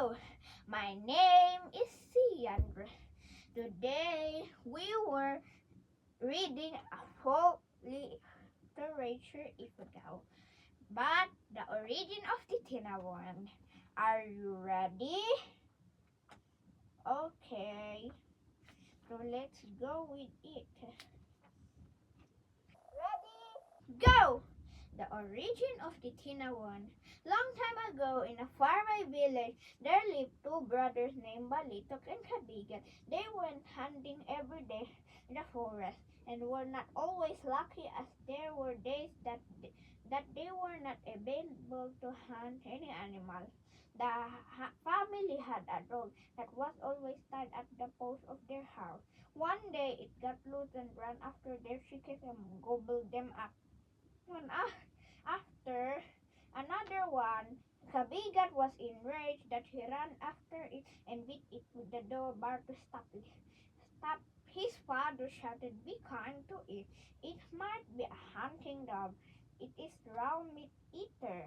Hello, my name is Ciandra. Today we were reading a folk literature episode, but the origin of the Tinawan. Are you ready? Okay, so let's go with it. Ready? Go! The origin of the Tinawan. Long time ago, in a faraway village, there lived two brothers named Balitok and Kabigat. They went hunting every day in the forest and were not always lucky, as there were days that they were not able to hunt any animal. The family had a dog that was always tied at the post of their house. One day it got loose and ran after their chickens and gobbled them up. After another one, Kabigat was enraged that he ran after it and beat it with the door bar to stop it. Stop! His father shouted, "Be kind to it. It might be a hunting dog. It is raw meat eater."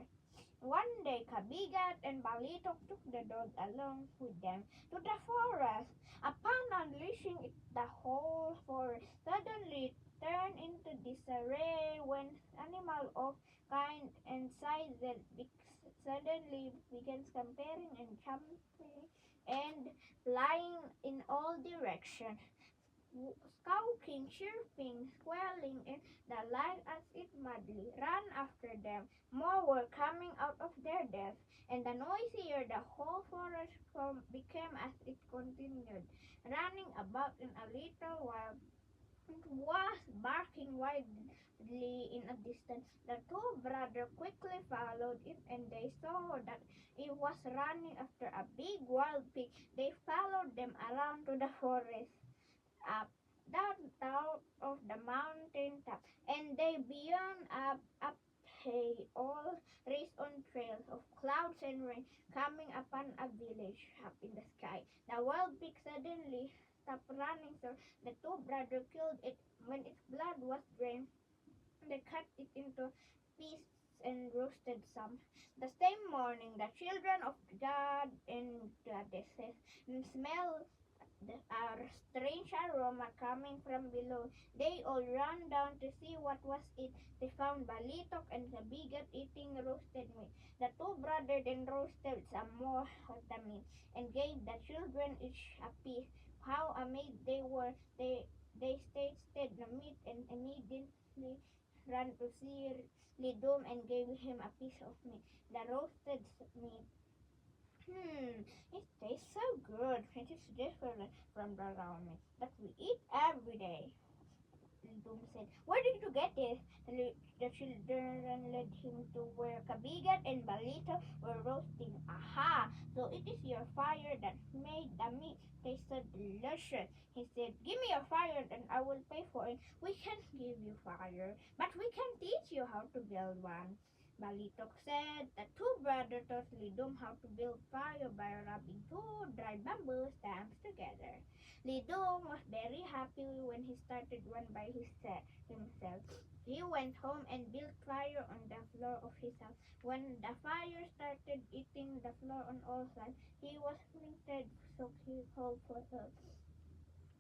One day, Kabigat and Balitok took the dog along with them to the forest. Upon unleashing it, the whole forest suddenly turned into disarray when animals of kind and sizes suddenly began scampering and jumping and flying in all directions, squawking, chirping, squealing, and the like as it madly ran after them. More were coming out of their depths, and the noisier the whole forest became as it continued, running about in a little while. It was barking wildly in a distance. The two brothers quickly followed it, and they saw that it was running after a big wild pig. They followed them around to the forest, up, down, out of the mountain top, and they beyond, up, they all raced on trails of clouds and rain, coming upon a village up in the sky. The wild pig suddenly stopped running, so the two brothers killed it. When its blood was drained, they cut it into pieces and roasted some. The same morning, the children of God and goddesses smelled a strange aroma coming from below. They all ran down to see what was it. They found Balitok and Kabigat eating roasted meat. The two brothers then roasted some more of the meat and gave the children each a piece. How amazed they were! They tasted the meat and immediately ran to see Lidum and gave him a piece of meat. The roasted meat. It tastes so good. It is different from the ramen that we eat every day. Lidum said, "Where did you get it?" The children led him to where Kabigat and Balito were roasting. "Aha! So it is your fire that made the meat taste so delicious," he said. "Give me your fire and I will pay for it." "We can't give you fire, but we can teach you how to build one," Balitok said. The two brothers taught Lidum how to build fire by rubbing two dried bamboo stamps together. Lidum was very happy when he started one by himself. He went home and built fire on the floor of his house. When the fire started eating the floor on all sides, he was fainted, so he called for help.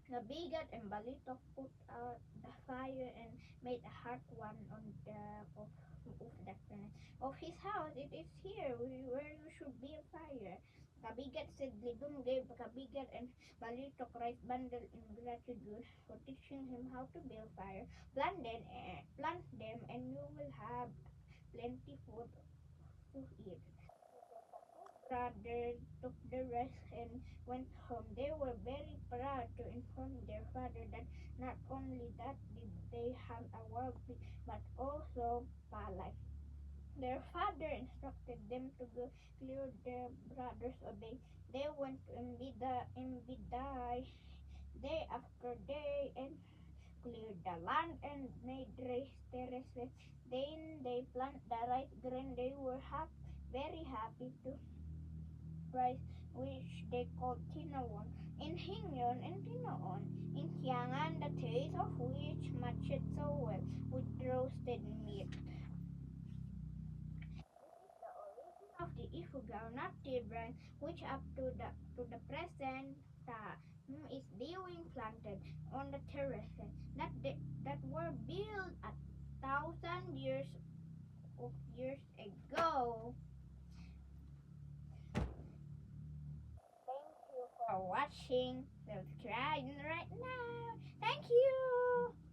The Bigat and Balitok put out the fire and made a hot one on the of the furnace of his house. "It is here where you should build fire," Kabigat said. Lidum gave Kabigat and Balitok rice bundle in gratitude for teaching him how to build fire. Plant them and you will have plenty food to eat." Brother took the rest and went home. They were very proud to inform their father that not only that did they hunt a wild pig, but also palay. Their father instructed them to go clear. Their brothers obeyed. They went to Mbidai day after day and cleared the land and made raised terraces. Then they planted the rice grain. They were very happy to rice, which they called Tinawan, in Hinyon and Tinoon, in Tiangan, the taste of which matched so well with roasted meat. Of the Ifugao branch which up to the present is being planted on the terraces that were built a thousand of years ago. Thank you for watching. Subscribe right now. Thank you.